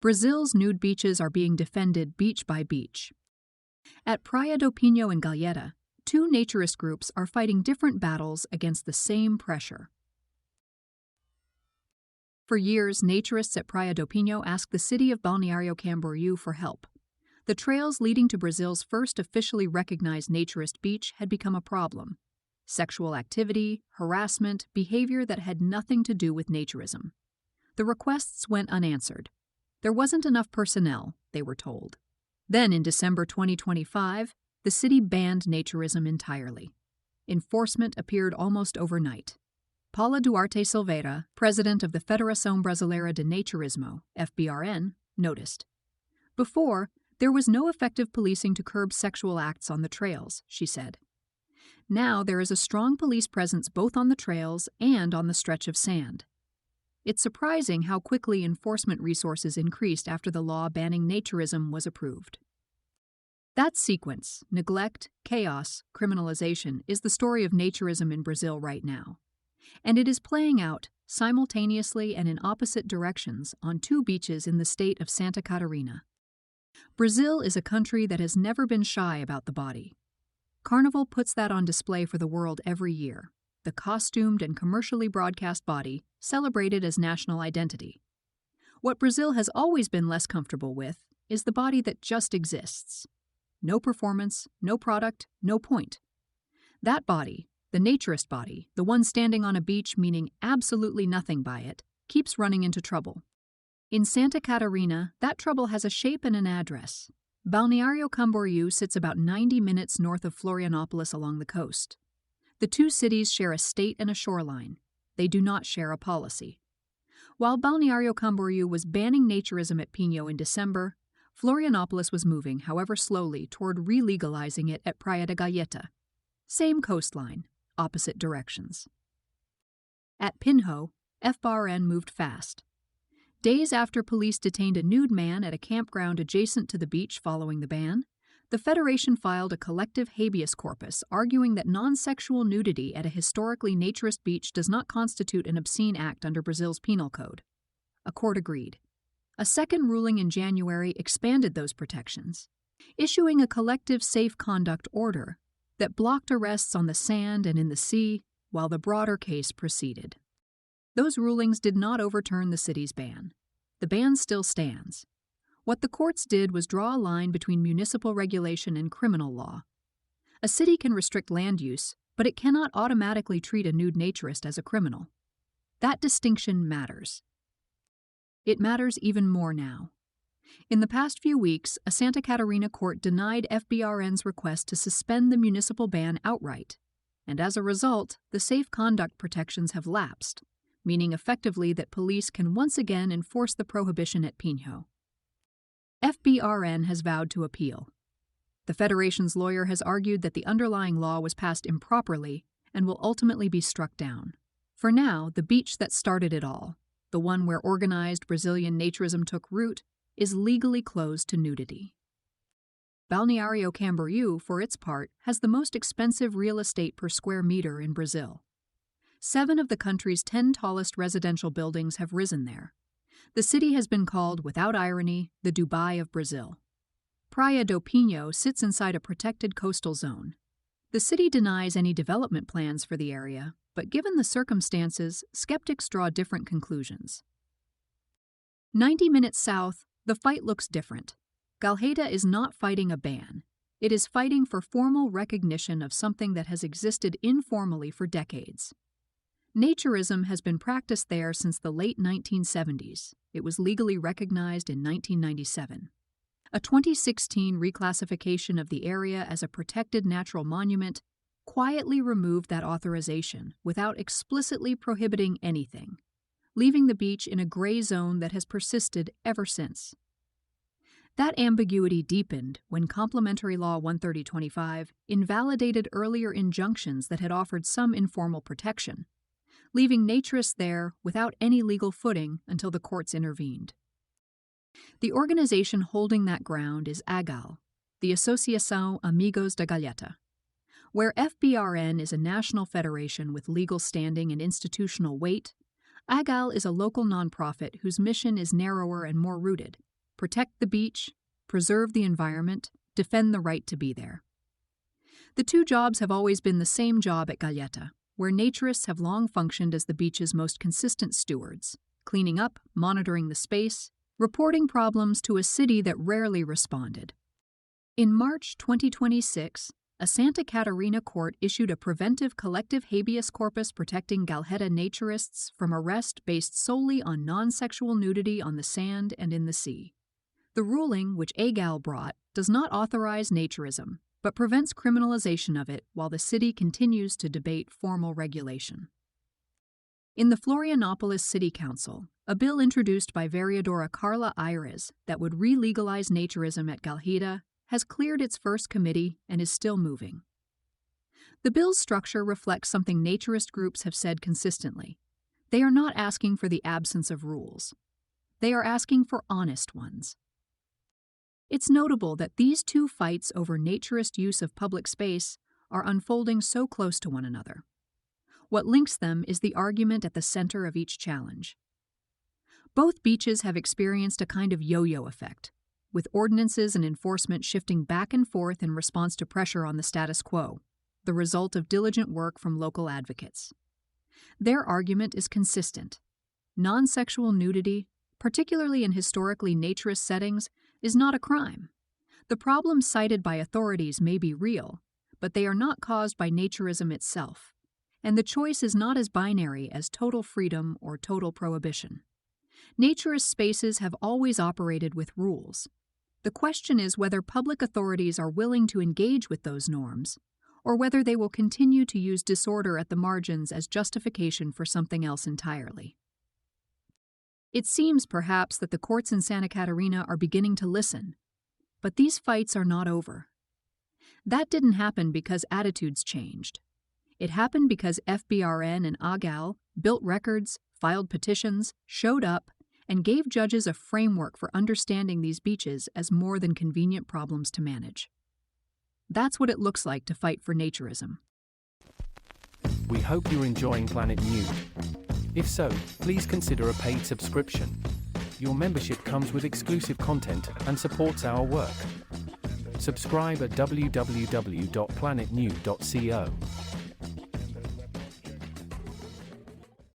Brazil's nude beaches are being defended beach by beach. At Praia do Pinho and Galheta, two naturist groups are fighting different battles against the same pressure. For years, naturists at Praia do Pinho asked the city of Balneário Camboriú for help. The trails leading to Brazil's first officially recognized naturist beach had become a problem. Sexual activity, harassment, behavior that had nothing to do with naturism. The requests went unanswered. There wasn't enough personnel, they were told. Then, in December 2025, the city banned naturism entirely. Enforcement appeared almost overnight. Paula Duarte Silveira, president of the Federação Brasileira de Naturismo, FBRN, noticed. Before, there was no effective policing to curb sexual acts on the trails, she said. Now there is a strong police presence both on the trails and on the stretch of sand. It's surprising how quickly enforcement resources increased after the law banning naturism was approved. That sequence, neglect, chaos, criminalization, is the story of naturism in Brazil right now. And it is playing out, simultaneously and in opposite directions, on two beaches in the state of Santa Catarina. Brazil is a country that has never been shy about the body. Carnival puts that on display for the world every year, the costumed and commercially broadcast body celebrated as national identity. What Brazil has always been less comfortable with is the body that just exists. No performance, no product, no point. That body, the naturist body, the one standing on a beach meaning absolutely nothing by it, keeps running into trouble. In Santa Catarina, that trouble has a shape and an address. Balneário Camboriú sits about 90 minutes north of Florianópolis along the coast. The two cities share a state and a shoreline. They do not share a policy. While Balneário Camboriú was banning naturism at Pinho in December, Florianópolis was moving, however slowly, toward re-legalizing it at Praia da Galheta. Same coastline, opposite directions. At Pinho, FBRN moved fast. Days after police detained a nude man at a campground adjacent to the beach following the ban, the Federation filed a collective habeas corpus arguing that nonsexual nudity at a historically naturist beach does not constitute an obscene act under Brazil's penal code. A court agreed. A second ruling in January expanded those protections, issuing a collective safe conduct order that blocked arrests on the sand and in the sea while the broader case proceeded. Those rulings did not overturn the city's ban. The ban still stands. What the courts did was draw a line between municipal regulation and criminal law. A city can restrict land use, but it cannot automatically treat a nude naturist as a criminal. That distinction matters. It matters even more now. In the past few weeks, a Santa Catarina court denied FBRN's request to suspend the municipal ban outright, and as a result, the safe conduct protections have lapsed, meaning effectively that police can once again enforce the prohibition at Pinho. FBRN has vowed to appeal. The Federation's lawyer has argued that the underlying law was passed improperly and will ultimately be struck down. For now, the beach that started it all, the one where organized Brazilian naturism took root, is legally closed to nudity. Balneário Camboriú, for its part, has the most expensive real estate per square meter in Brazil. 7 of the country's 10 tallest residential buildings have risen there. The city has been called, without irony, the Dubai of Brazil. Praia do Pinho sits inside a protected coastal zone. The city denies any development plans for the area, but given the circumstances, skeptics draw different conclusions. 90 minutes south, the fight looks different. Galheta is not fighting a ban. It is fighting for formal recognition of something that has existed informally for decades. Naturism has been practiced there since the late 1970s. It was legally recognized in 1997. A 2016 reclassification of the area as a protected natural monument quietly removed that authorization without explicitly prohibiting anything, leaving the beach in a gray zone that has persisted ever since. That ambiguity deepened when Complementary Law 130/25 invalidated earlier injunctions that had offered some informal protection, leaving naturists there without any legal footing until the courts intervened. The organization holding that ground is AGAL, the Associação Amigos da Galheta. Where FBRN is a national federation with legal standing and institutional weight, AGAL is a local nonprofit whose mission is narrower and more rooted, protect the beach, preserve the environment, defend the right to be there. The two jobs have always been the same job at Galheta, where naturists have long functioned as the beach's most consistent stewards, cleaning up, monitoring the space, reporting problems to a city that rarely responded. In March 2026, a Santa Catarina court issued a preventive collective habeas corpus protecting Galheta naturists from arrest based solely on non-sexual nudity on the sand and in the sea. The ruling, which AGAL brought, does not authorize naturism, but prevents criminalization of it while the city continues to debate formal regulation. In the Florianopolis City Council, a bill introduced by Vereadora Carla Aires that would re-legalize naturism at Galheta has cleared its first committee and is still moving. The bill's structure reflects something naturist groups have said consistently. They are not asking for the absence of rules. They are asking for honest ones. It's notable that these two fights over naturist use of public space are unfolding so close to one another. What links them is the argument at the center of each challenge. Both beaches have experienced a kind of yo-yo effect, with ordinances and enforcement shifting back and forth in response to pressure on the status quo, the result of diligent work from local advocates. Their argument is consistent. Non-sexual nudity, particularly in historically naturist settings, is not a crime. The problems cited by authorities may be real, but they are not caused by naturism itself, and the choice is not as binary as total freedom or total prohibition. Naturist spaces have always operated with rules. The question is whether public authorities are willing to engage with those norms, or whether they will continue to use disorder at the margins as justification for something else entirely. It seems, perhaps, that the courts in Santa Catarina are beginning to listen, but these fights are not over. That didn't happen because attitudes changed. It happened because FBRN and AGAL built records, filed petitions, showed up, and gave judges a framework for understanding these beaches as more than convenient problems to manage. That's what it looks like to fight for naturism. We hope you're enjoying Planet Nude. If so, please consider a paid subscription. Your membership comes with exclusive content and supports our work. Subscribe at www.planetnude.co.